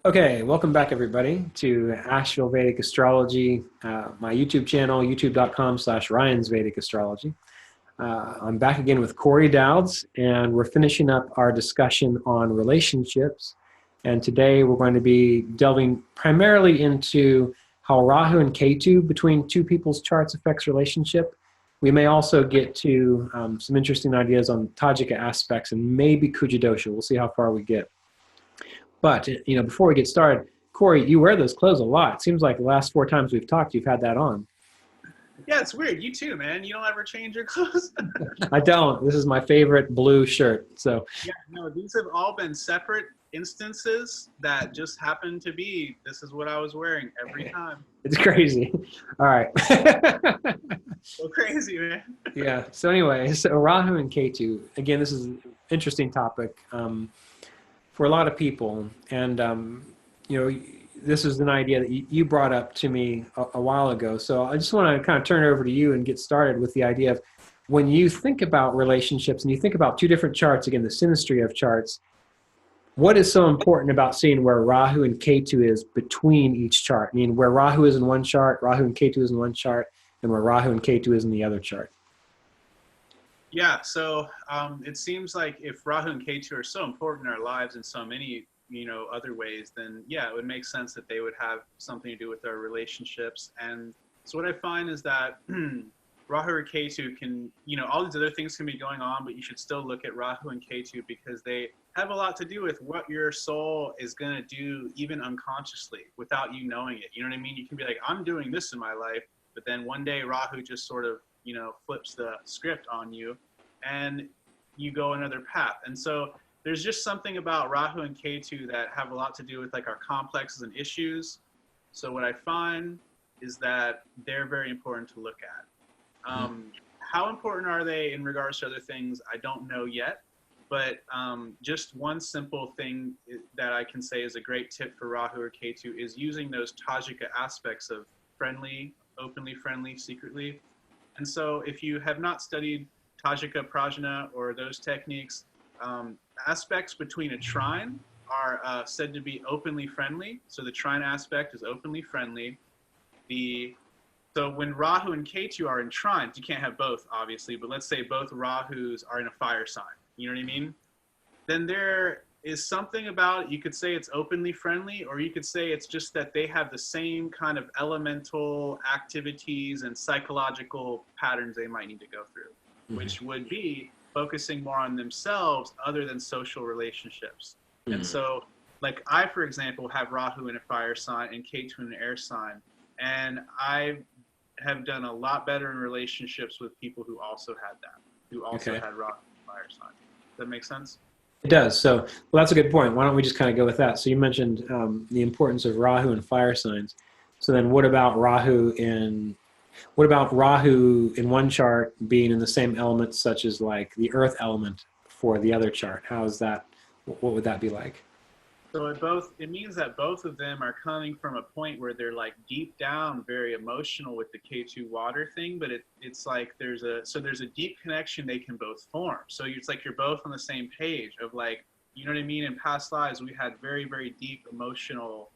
Okay, welcome back everybody to Asheville Vedic Astrology, my YouTube channel, youtube.com/Ryan's Vedic Astrology. I'm back again with Corey Dowds, and we're finishing up our discussion on relationships. And today we're going to be delving primarily into how Rahu and Ketu between two people's charts affects relationship. We may also get to some interesting ideas on Tajika aspects and maybe Kuja Dosha. We'll see how far we get. But before we get started, Corey, you wear those clothes a lot. It seems like the last four times we've talked, you've had that on. Yeah, it's weird. You too, man. You don't ever change your clothes. I don't. This is my favorite blue shirt. So Yeah, no, these have all been separate instances that just happen to be. This is what I was wearing every time. it's crazy. All right. So crazy, man. Yeah. So anyway, so Rahu and Ketu. Again, this is an interesting topic for a lot of people, and this is an idea that you brought up to me a while ago. So I just want to kind of turn it over to you and get started with the idea of when you think about relationships and you think about two different charts, again, the synastry of charts, what is so important about seeing where Rahu and Ketu is between each chart? I mean, where Rahu is in one chart, Rahu and Ketu is in one chart, and where Rahu and Ketu is in the other chart. Yeah, so it seems like if Rahu and Ketu are so important in our lives in so many, other ways, then yeah, it would make sense that they would have something to do with our relationships. And so what I find is that Rahu or Ketu can, all these other things can be going on, but you should still look at Rahu and Ketu because they have a lot to do with what your soul is going to do, even unconsciously, without you knowing it. You know what I mean? You can be like, I'm doing this in my life, but then one day Rahu just sort of, flips the script on you and you go another path. And so there's just something about Rahu and Ketu that have a lot to do with like our complexes and issues. So what I find is that they're very important to look at. How important are they in regards to other things? I don't know yet, but just one simple thing that I can say is a great tip for Rahu or Ketu is using those Tajika aspects of friendly, openly friendly, secretly. And so if you have not studied Tajika Prajna or those techniques, aspects between a trine are said to be openly friendly. So the trine aspect is openly friendly. So when Rahu and Ketu are in trines, you can't have both, obviously, but let's say both Rahus are in a fire sign, you know what I mean? Then there is something about it. You could say it's openly friendly, or you could say it's just that they have the same kind of elemental activities and psychological patterns they might need to go through, which would be focusing more on themselves other than social relationships. And so, like I, for example, have Rahu in a fire sign and Ketu in an air sign, and I have done a lot better in relationships with people who also had that, who also had Rahu in a fire sign. Does that make sense? It does. So, well, that's a good point. Why don't we just kind of go with that? So you mentioned the importance of Rahu and fire signs. So then what about Rahu in one chart being in the same element, such as like the earth element for the other chart? How is that? What would that be like? So it means that both of them are coming from a point where they're like deep down very emotional with the K2 water thing, but it's like there's a deep connection they can both form. So it's like you're both on the same page of like, you know what I mean? In past lives, we had very, very deep emotional,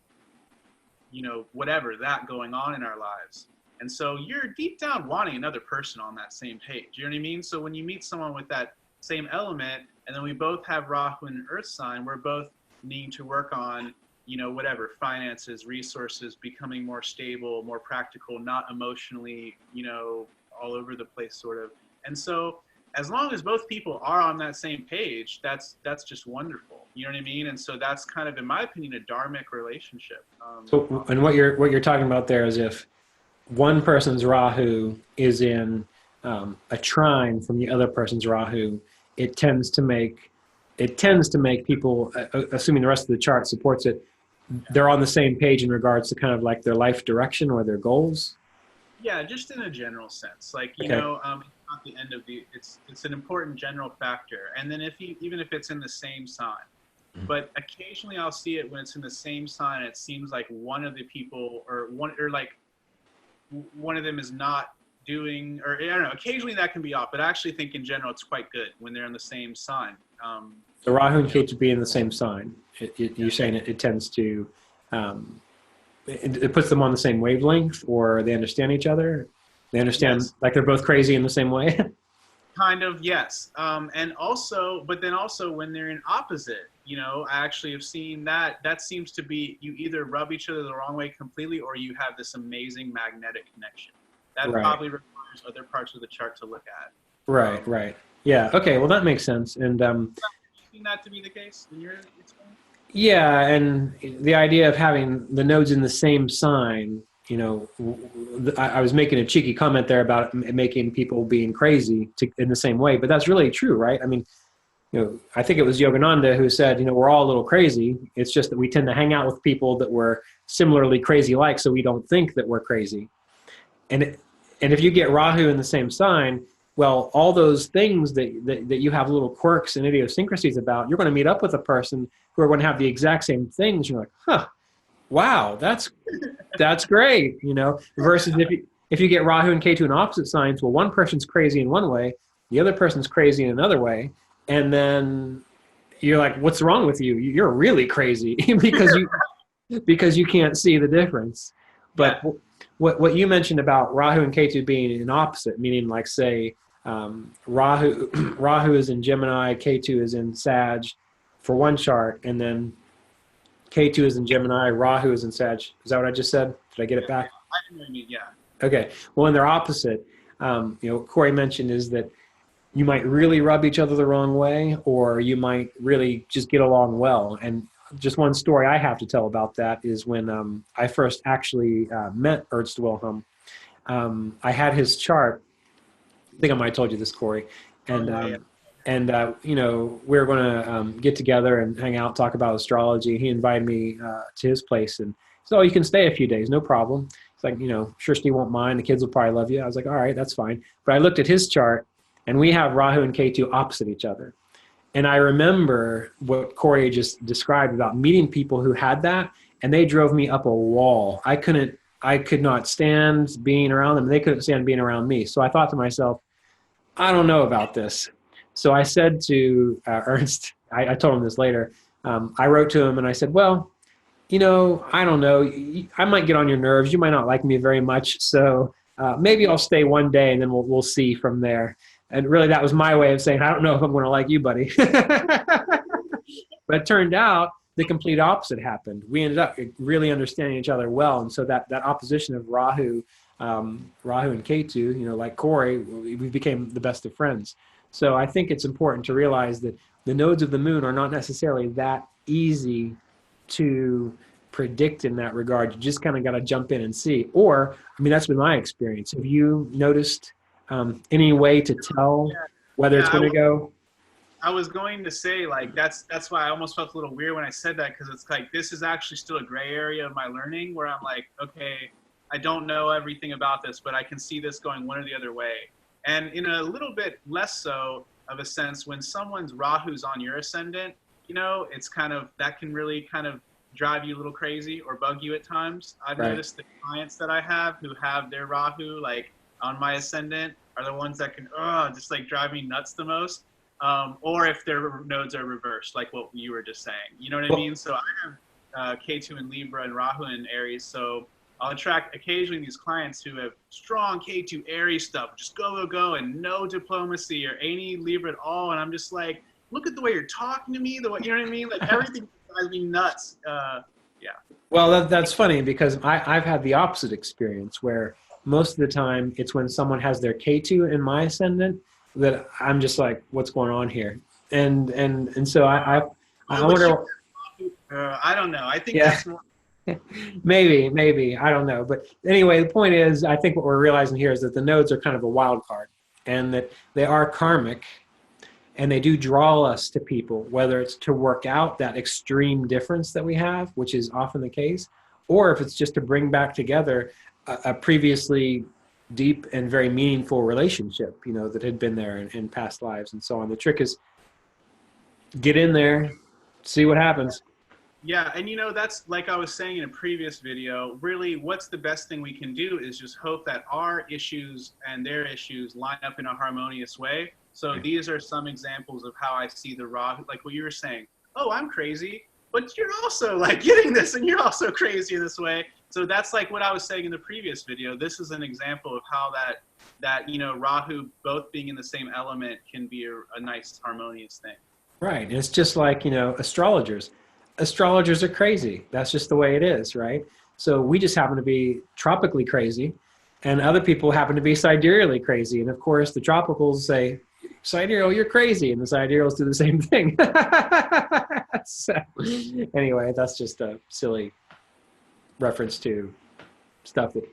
whatever that going on in our lives. And so you're deep down wanting another person on that same page. You know what I mean? So when you meet someone with that same element, and then we both have Rahu and Earth sign, we're both needing to work on, whatever, finances, resources, becoming more stable, more practical, not emotionally, all over the place sort of. And so as long as both people are on that same page, that's just wonderful. You know what I mean? And so that's kind of, in my opinion, a dharmic relationship. So, and what you're talking about there is if one person's Rahu is in a trine from the other person's Rahu, it tends to make people, assuming the rest of the chart supports it, they're on the same page in regards to kind of like their life direction or their goals. Yeah, just in a general sense, like Okay. it's not the end of it's an important general factor. And then even if it's in the same sign, but occasionally I'll see it when it's in the same sign. It seems like one of the people one of them is not doing, or I don't know. Occasionally that can be off, but I actually think in general it's quite good when they're in the same sign. So Rahu and Ketu being the same sign, you're saying it tends to, it puts them on the same wavelength, or they understand each other. They understand, yes. like they're both crazy in the same way. Kind of, yes. And also, but then also when they're in opposite, I actually have seen that. That seems to be, you either rub each other the wrong way completely, or you have this amazing magnetic connection. That Right. probably requires other parts of the chart to look at. Right. Right. Yeah. Okay. Well, that makes sense. And Have you seen that to be the case in your experience? yeah, and the idea of having the nodes in the same sign, I was making a cheeky comment there about making people being crazy in the same way, but that's really true, right? I mean, I think it was Yogananda who said, we're all a little crazy. It's just that we tend to hang out with people that we're similarly crazy like, so we don't think that we're crazy. And if you get Rahu in the same sign, well, all those things that you have little quirks and idiosyncrasies about, you're going to meet up with a person who are going to have the exact same things. You're like, huh, wow, that's great, Versus if you get Rahu and Ketu in opposite signs, well, one person's crazy in one way, the other person's crazy in another way, and then you're like, what's wrong with you? You're really crazy because you can't see the difference. But Yeah. what you mentioned about Rahu and Ketu being an opposite, meaning like say Rahu is in Gemini, Ketu is in Sag for one chart, and then Ketu is in Gemini, Rahu is in Sag. Is that what I just said? Did I get it back? I know what you mean, yeah. Okay. Well, when they're opposite, what Corey mentioned is that you might really rub each other the wrong way, or you might really just get along well. And just one story I have to tell about that is when I first actually met Ernst Wilhelm. I had his chart. I think I might have told you this, Corey. And Yeah. we were going to get together and hang out, talk about astrology. He invited me to his place, and so you can stay a few days, no problem. It's like, sure, Steve won't mind. The kids will probably love you. I was like, all right, that's fine. But I looked at his chart, and we have Rahu and Ketu opposite each other. And I remember what Corey just described about meeting people who had that, and they drove me up a wall. I could not stand being around them. They couldn't stand being around me. So I thought to myself, I don't know about this. So I said to Ernst, I told him this later. I wrote to him and I said, well, I don't know. I might get on your nerves. You might not like me very much. So maybe I'll stay one day and then we'll see from there. And really, that was my way of saying, I don't know if I'm going to like you, buddy. But it turned out the complete opposite happened. We ended up really understanding each other well. And so that opposition of Rahu and Ketu, like Corey, we became the best of friends. So I think it's important to realize that the nodes of the moon are not necessarily that easy to predict in that regard. You just kind of got to jump in and see. Or, I mean, that's been my experience. Have you noticed any way to tell whether it's going to go? I was going to say, like, that's why I almost felt a little weird when I said that, because it's like, this is actually still a gray area of my learning where I'm like, okay, I don't know everything about this, but I can see this going one or the other way. And in a little bit less so of a sense, when someone's Rahu's on your ascendant, it's kind of, that can really kind of drive you a little crazy or bug you at times. I've noticed the clients that I have who have their Rahu, like, on my ascendant are the ones that can just like drive me nuts the most. Or if their nodes are reversed, like what you were just saying. You know what I mean? So I have Ketu in Libra and Rahu in Aries. So I'll attract occasionally these clients who have strong Ketu Aries stuff, just go, go, go, and no diplomacy or any Libra at all. And I'm just like, look at the way you're talking to me, the way, you know what I mean? Like everything drives me nuts. Yeah. Well, that's funny because I've had the opposite experience where most of the time it's when someone has their K2 in my ascendant that I'm just like, what's going on here? And so I wonder. I don't know. I think that's more. Maybe I don't know. But anyway, the point is, I think what we're realizing here is that the nodes are kind of a wild card, and that they are karmic, and they do draw us to people, whether it's to work out that extreme difference that we have, which is often the case, or if it's just to bring back together a previously deep and very meaningful relationship, that had been there in past lives and so on. The trick is get in there, see what happens. Yeah, and that's like I was saying in a previous video, really what's the best thing we can do is just hope that our issues and their issues line up in a harmonious way So these are some examples of how I see the Rahu, like what you were saying. Oh, I'm crazy, but you're also like getting this, and you're also crazy this way. So that's like what I was saying in the previous video. This is an example of how that you know, Rahu both being in the same element can be a nice harmonious thing. Right. And it's just like, you know, astrologers. Astrologers are crazy. That's just the way it is, right? So we just happen to be tropically crazy, and other people happen to be sidereally crazy. And of course, the tropicals say, sidereal, you're crazy. And the sidereals do the same thing. So, anyway, that's just a silly reference to stuff that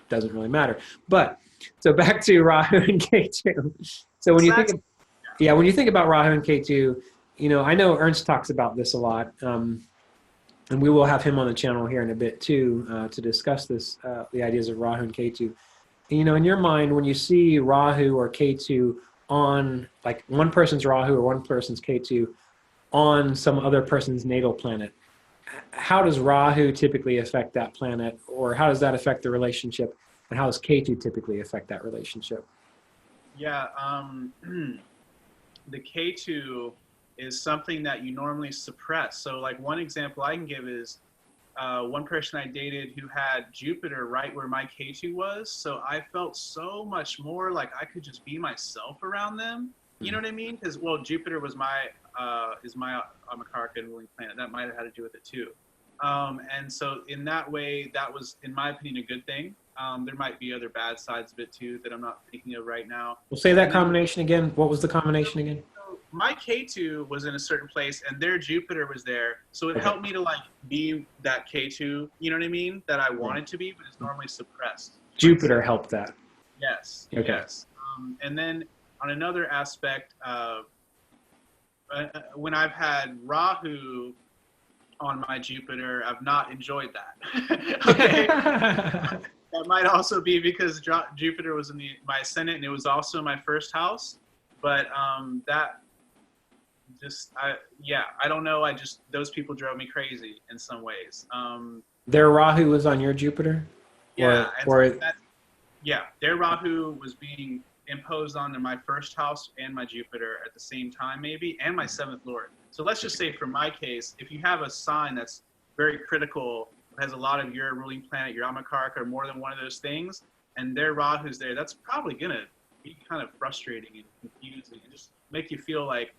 doesn't really matter. But so back to Rahu and Ketu. So when you think of, yeah, when you think about Rahu and Ketu, you know, I know Ernst talks about this a lot, and we will have him on the channel here in a bit too to discuss this, the ideas of Rahu and Ketu. And, you know, in your mind, when you see Rahu or Ketu on, like one person's Rahu or one person's Ketu on some other person's natal planet, how does Rahu typically affect that planet, or how does that affect the relationship, and how does Ketu typically affect that relationship? Yeah, the Ketu is something that you normally suppress. So like one example I can give is one person I dated who had Jupiter right where my Ketu was. So I felt so much more like I could just be myself around them. You know what I mean? Because, well, Jupiter was my Amakaraka and ruling planet. That might have had to do with it too. And so in that way, that was, in my opinion, a good thing. There might be other bad sides of it too that I'm not thinking of right now. We'll say that combination again. What was the combination again? So my K2 was in a certain place and their Jupiter was there. So it helped me to like be that K2, you know what I mean? That I wanted to be, but it's normally suppressed. Jupiter helped that. Yes. Okay. Yes. And then on another aspect, when I've had Rahu on my Jupiter, I've not enjoyed that. Okay. That might also be because Jupiter was in my ascendant and it was also my first house. But that just, I don't know. Those people drove me crazy in some ways. Their Rahu was on your Jupiter? Yeah. Yeah. Their Rahu was being imposed onto my first house and my Jupiter at the same time, maybe, and my seventh lord. So let's just say for my case, if you have a sign that's very critical, has a lot of your ruling planet, your Amakaraka, or more than one of those things, and their Rahu's there, that's probably going to be kind of frustrating and confusing and just make you feel like,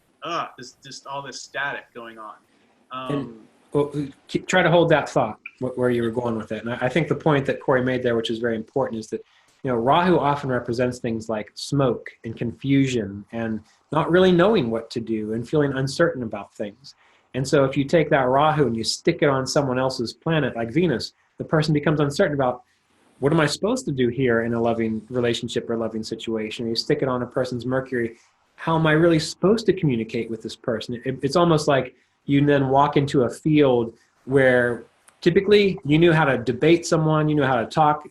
there's just all this static going on. Well, try to hold that thought where you were going with it. And I think the point that Corey made there, which is very important, is that, you know, Rahu often represents things like smoke and confusion and not really knowing what to do and feeling uncertain about things. And so if you take that Rahu and you stick it on someone else's planet, like Venus, the person becomes uncertain about, what am I supposed to do here in a loving relationship or loving situation? And you stick it on a person's Mercury, how am I really supposed to communicate with this person? It's almost like you then walk into a field where typically you knew how to debate someone, you know how to talk,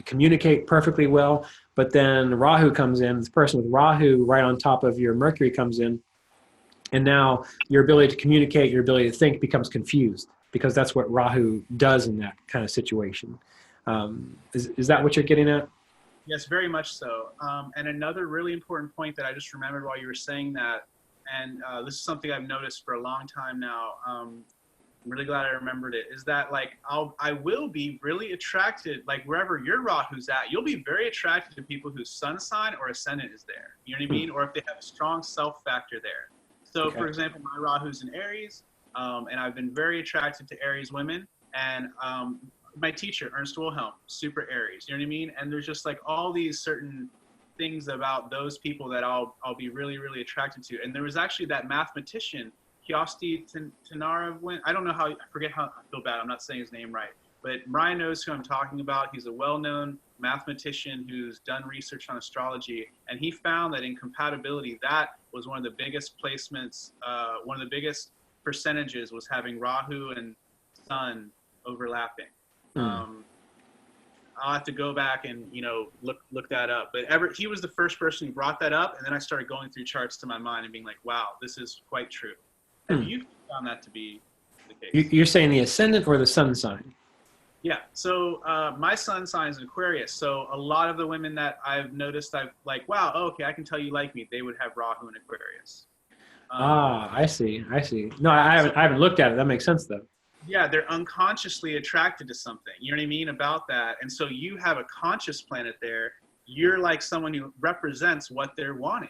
communicate perfectly well, but then Rahu comes in, this person with Rahu right on top of your Mercury comes in, and now your ability to communicate, your ability to think becomes confused, because that's what Rahu does in that kind of situation. Is that what you're getting at? Yes, very much so. And another really important point that I just remembered while you were saying that, and this is something I've noticed for a long time now, I'm really glad I remembered it, is that like I will be really attracted, like wherever your Rahu's at, you'll be very attracted to people whose sun sign or ascendant is there. You know what I mean? Or if they have a strong self factor there. So for example, my Rahu's in Aries, and I've been very attracted to Aries women, and my teacher, Ernst Wilhelm, super Aries, you know what I mean? And there's just like all these certain things about those people that I'll be really, really attracted to. And there was actually that mathematician, Kiosti Tanara, I don't know how, I forget how, I feel bad, I'm not saying his name right, but Ryan knows who I'm talking about. He's a well-known mathematician who's done research on astrology, and he found that in compatibility, that was one of the biggest placements, one of the biggest percentages was having Rahu and Sun overlapping. I'll have to go back and, you know, look that up. But he was the first person who brought that up, and then I started going through charts to my mind and being like, wow, this is quite true. Have you found that to be the case? You're saying the ascendant or the sun sign? Yeah. So my sun sign is Aquarius. So a lot of the women that I've noticed, I've like, wow, oh, okay, I can tell you like me. They would have Rahu and Aquarius. Um, Ah, I see. I see. No, yeah. So I haven't looked at it. That makes sense though. yeah, they're unconsciously attracted to something. You know what I mean about that. And so you have a conscious planet there. You're like someone who represents what they're wanting.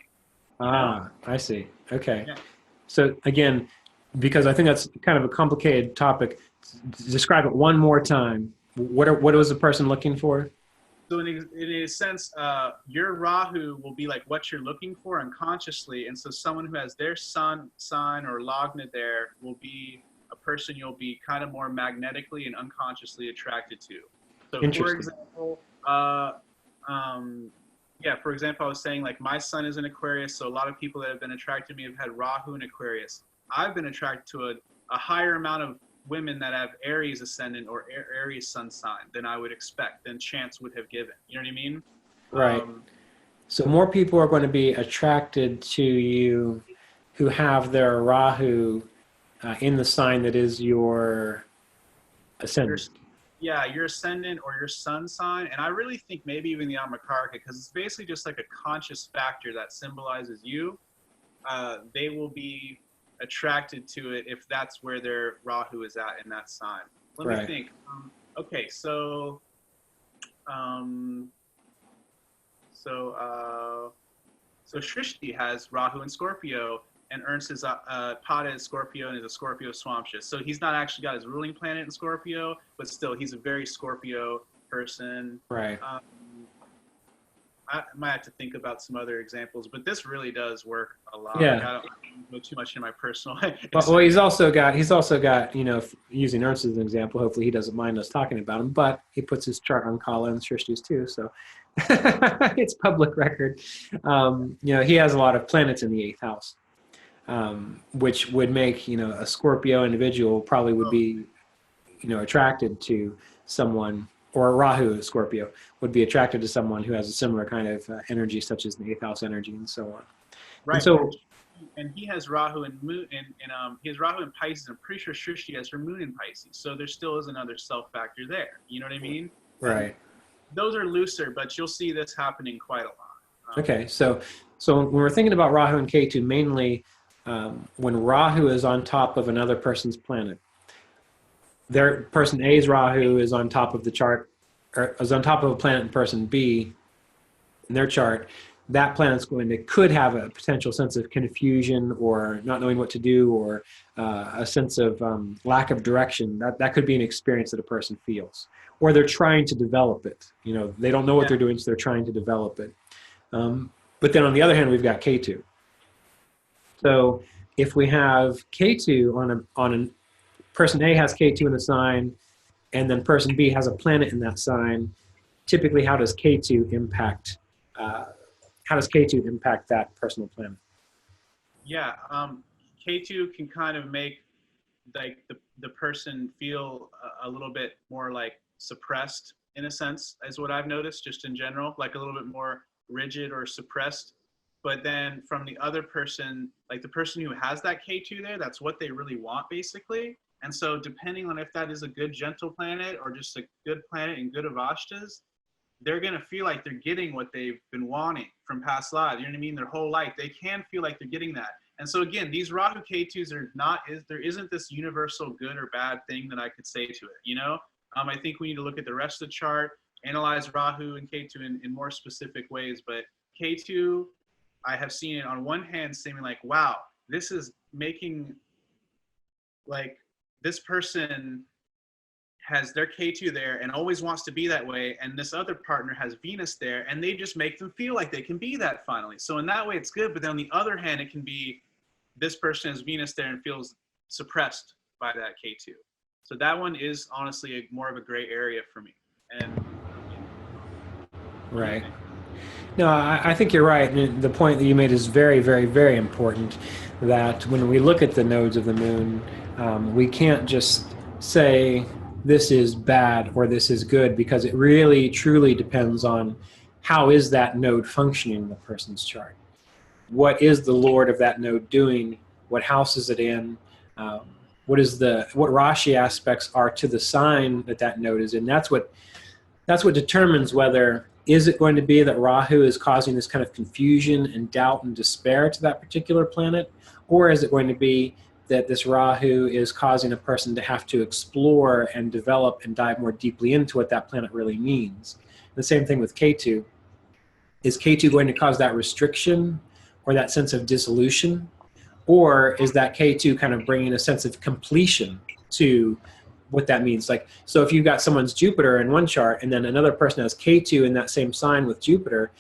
You know? Ah, I see. Okay. Yeah. So again, because I think that's kind of a complicated topic, describe it one more time. What was the person looking for? So in a sense, your Rahu will be like what you're looking for unconsciously, and so someone who has their sun sign or lagna there will be a person you'll be kind of more magnetically and unconsciously attracted to. So for Interesting. example, yeah, for example, I was saying like my sun is in Aquarius, so a lot of people that have been attracted to me have had Rahu in Aquarius. I've been attracted to a higher amount of women that have Aries ascendant or Aries sun sign than I would expect, than chance would have given. You know what I mean? Right. So more people are going to be attracted to you who have their Rahu in the sign that is your Your, ascendant. yeah, your ascendant or your sun sign, and I really think maybe even the Amakarika, because it's basically just like a conscious factor that symbolizes you. They will be attracted to it if that's where their Rahu is at in that sign. Let me Right. think. Okay, so um, so Shrishti has Rahu in Scorpio, and Ernst is Pada is Scorpio and is a Scorpio Swampshus. So he's not actually got his ruling planet in Scorpio, but still he's a very Scorpio person. Right. Um, I might have to think about some other examples, but this really does work a lot. Like Yeah. I don't go too much in my personal. Well, he's also got, using Ernst as an example, hopefully he doesn't mind us talking about him, but he puts his chart on Kala and Shrishti's too, so it's public record. He has a lot of planets in the eighth house, which would make, a Scorpio individual probably would be, attracted to someone, or Rahu Scorpio would be attracted to someone who has a similar kind of energy, such as the eighth house energy and so on. And Right, so, and he has Rahu and Moon, and he has Rahu in Pisces. I'm pretty sure Shrishti has her Moon in Pisces, so there still is another self factor there. You know what I mean? And right. those are looser, but you'll see this happening quite a lot. Okay, so when we're thinking about Rahu and Ketu, mainly when Rahu is on top of another person's planet, their person A's Rahu is on top of the chart, or is on top of a planet in person B in their chart. That planet's could have a potential sense of confusion or not knowing what to do, or a sense of lack of direction. That could be an experience that a person feels, or they're trying to develop it. They don't know what they're doing, so they're trying to develop it. But then on the other hand, we've got K2. So if we have K2 on a person A has K2 in the sign, and then person B has a planet in that sign, typically how does K2 impact that personal planet? Yeah, K2 can kind of make like the person feel a little bit more like suppressed in a sense, is what I've noticed just in general, like a little bit more rigid or suppressed. But then from the other person, like the person who has that K2 there, that's what they really want basically. And so depending on if that is a good gentle planet or just a good planet in good avashtas, they're going to feel like they're getting what they've been wanting from past lives. You know what I mean? Their whole life. They can feel like they're getting that. And so again, these Rahu K2s are not, there isn't this universal good or bad thing that I could say to it, I think we need to look at the rest of the chart, analyze Rahu and Ketu in more specific ways. But K2, I have seen it on one hand seeming like, wow, this is making like this person has their K2 there and always wants to be that way, and this other partner has Venus there, and they just make them feel like they can be that finally. So in that way, it's good. But then on the other hand, it can be this person has Venus there and feels suppressed by that K2. So that one is honestly more of a gray area for me. And Right. No, I think you're right. And the point that you made is very, very, very important, that when we look at the nodes of the moon, we can't just say this is bad or this is good, because it really, truly depends on how is that node functioning in the person's chart. What is the Lord of that node doing? What house is it in? what Rashi aspects are to the sign that node is in. That's what determines whether, is it going to be that Rahu is causing this kind of confusion and doubt and despair to that particular planet, or is it going to be that this Rahu is causing a person to have to explore and develop and dive more deeply into what that planet really means? The same thing with Ketu. Is Ketu going to cause that restriction or that sense of dissolution? Or is that K2 kind of bringing a sense of completion to what that means? Like, so if you've got someone's Jupiter in one chart and then another person has K2 in that same sign with Jupiter,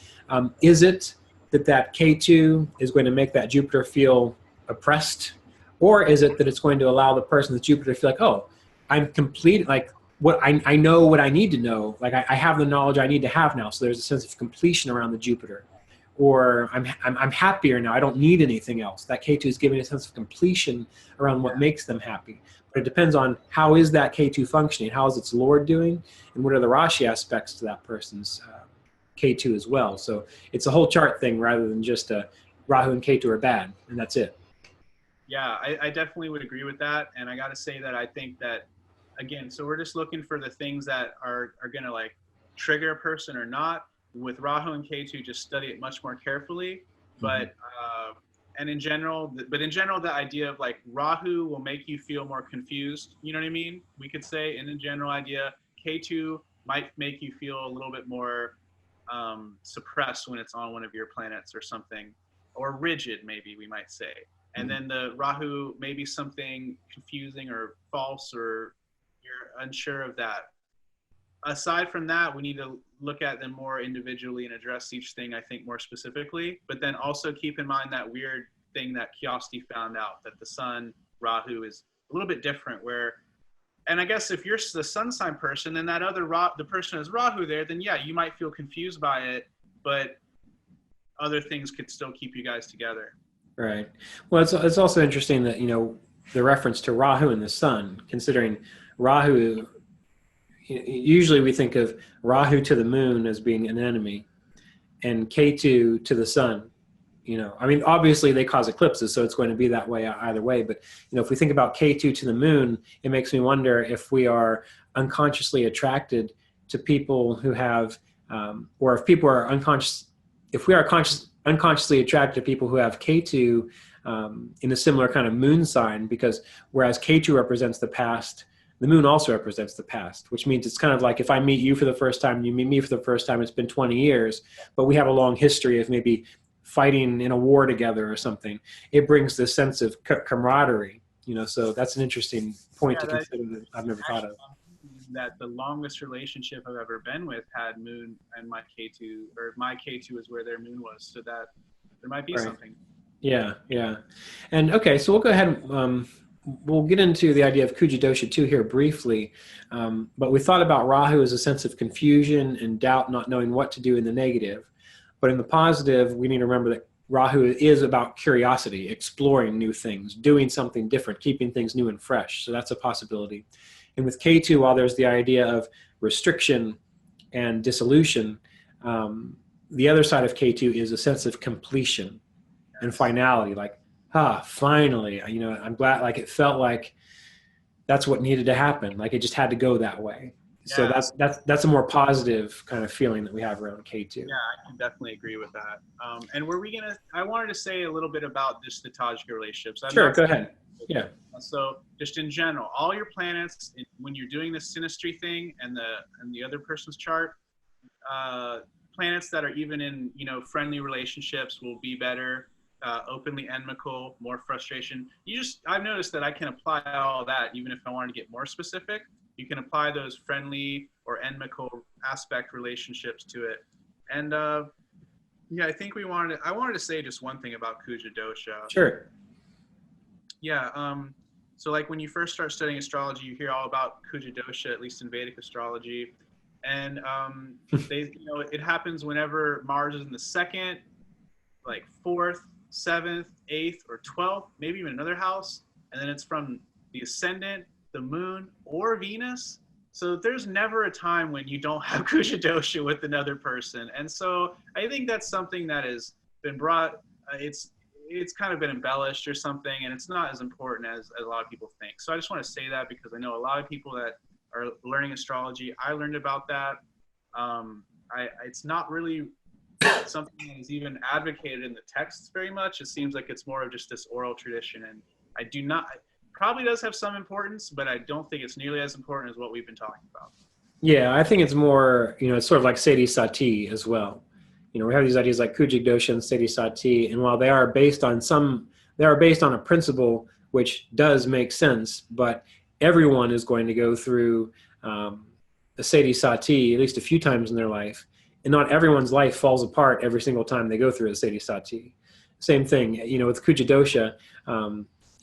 is it that K2 is going to make that Jupiter feel oppressed? Or is it that it's going to allow the person with Jupiter to feel like, oh, I'm complete, like what I know what I need to know, like I have the knowledge I need to have now. So there's a sense of completion around the Jupiter. Or I'm happier now. I don't need anything else. That K2 is giving a sense of completion around what makes them happy. But it depends on how is that K2 functioning, how is its Lord doing, and what are the Rashi aspects to that person's K2 as well. So it's a whole chart thing rather than just Rahu and Ketu are bad, and that's it. Yeah, I definitely would agree with that. And I got to say that I think that, again, so we're just looking for the things that are going to like trigger a person or not. With Rahu and Ketu, just study it much more carefully. But and in general, the idea of like Rahu will make you feel more confused. You know what I mean? We could say, and in general idea, Ketu might make you feel a little bit more suppressed when it's on one of your planets or something, or rigid, maybe we might say. And then the Rahu may be something confusing or false, or you're unsure of that. Aside from that, we need to look at them more individually and address each thing, I think, more specifically. But then also keep in mind that weird thing that Kiosti found out, that the sun, Rahu, is a little bit different. Where, and I guess if you're the sun sign person and that other the person has Rahu there, then yeah, you might feel confused by it, but other things could still keep you guys together. Right. Well, it's also interesting that, the reference to Rahu and the sun, considering Rahu, usually we think of Rahu to the moon as being an enemy and Ketu to the sun. I mean, obviously they cause eclipses, so it's going to be that way either way. But, if we think about Ketu to the moon, it makes me wonder if we are unconsciously attracted to people who have, or if people are unconscious, if we are unconsciously attracted to people who have Ketu in a similar kind of moon sign, because whereas Ketu represents the past, the moon also represents the past, which means it's kind of like if I meet you for the first time, you meet me for the first time, it's been 20 years, but we have a long history of maybe fighting in a war together or something. It brings this sense of camaraderie, so that's an interesting point to consider that I've never thought of. That the longest relationship I've ever been with had moon and my K2, or my K2 is where their moon was, so that there might be something. Yeah. And okay, so we'll go ahead and we'll get into the idea of Kuja Dosha too here briefly, but we thought about Rahu as a sense of confusion and doubt, not knowing what to do in the negative. But in the positive, we need to remember that Rahu is about curiosity, exploring new things, doing something different, keeping things new and fresh. So that's a possibility. And with Ketu, while there's the idea of restriction and dissolution, the other side of Ketu is a sense of completion and finality, like, finally, I'm glad, like it felt like that's what needed to happen. Like it just had to go that way. Yeah. So that's a more positive kind of feeling that we have around K2. Yeah, I can definitely agree with that. And I wanted to say a little bit about just the Tajika relationships. Sure, go ahead. Yeah. So just in general, all your planets, when you're doing the synastry thing and the other person's chart, planets that are even in, friendly relationships will be better. Openly inimical, more frustration. I've noticed that I can apply all that even if I wanted to get more specific. You can apply those friendly or inimical aspect relationships to it. And I think I wanted to say just one thing about Kuja Dosha. Sure. Yeah. So like when you first start studying astrology, you hear all about Kuja Dosha, at least in Vedic astrology. And it happens whenever Mars is in the second, like fourth, 7th, 8th, or 12th, maybe even another house, and then it's from the ascendant, the moon, or Venus. So there's never a time when you don't have Kuja Dosha with another person. And so I think that's something that has been brought, it's it's kind of been embellished or something, and it's not as important as a lot of people think. So I just want to say that because I know a lot of people that are learning astrology. I learned about that. It's not really something that is even advocated in the texts very much. It seems like it's more of just this oral tradition, and I do not, it probably does have some importance, but I don't think it's nearly as important as what we've been talking about. Yeah, I think it's more, it's sort of like Sati Sati as well. We have these ideas like Kuja Dosha and Sati Sati, and while they are based on a principle which does make sense, but everyone is going to go through the Sati Sati at least a few times in their life, and not everyone's life falls apart every single time they go through a Sati Sati. Same thing, with Kuja Dosha,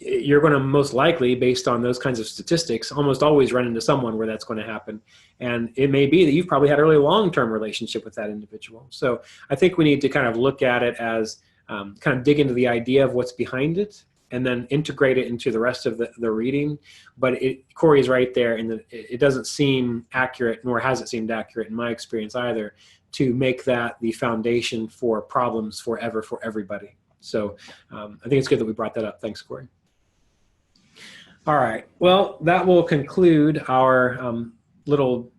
you're going to most likely, based on those kinds of statistics, almost always run into someone where that's going to happen. And it may be that you've probably had a really long-term relationship with that individual. So I think we need to kind of look at it as kind of dig into the idea of what's behind it and then integrate it into the rest of the reading. But Corey is right there, and it doesn't seem accurate, nor has it seemed accurate in my experience either, to make that the foundation for problems forever for everybody. So I think it's good that we brought that up. Thanks, Corey. All right. Well, that will conclude our little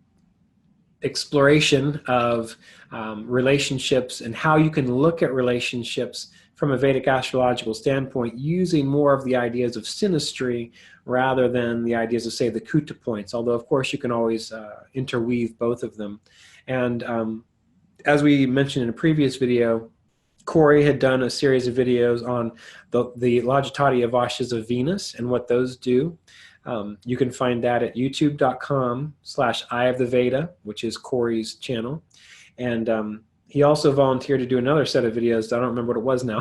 exploration of relationships and how you can look at relationships from a Vedic astrological standpoint using more of the ideas of synastry rather than the ideas of, say, the Kuta points, although, of course, you can always interweave both of them. And as we mentioned in a previous video, Corey had done a series of videos on the Logitati Avashtas of Venus and what those do. You can find that at youtube.com/Eye of the Veda, which is Corey's channel. And he also volunteered to do another set of videos. I don't remember what it was now.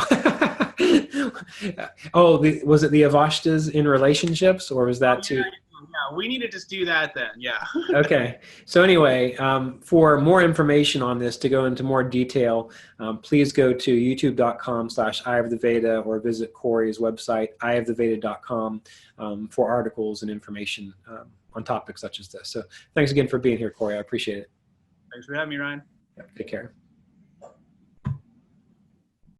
Oh, was it the Avashtas in relationships, or was that too? Yeah, we need to just do that then. Yeah. Okay. So anyway, for more information on this, to go into more detail, please go to youtube.com/Eye of the Veda or visit Corey's website, eyeoftheveda.com, for articles and information on topics such as this. So thanks again for being here, Corey. I appreciate it. Thanks for having me, Ryan. Take care.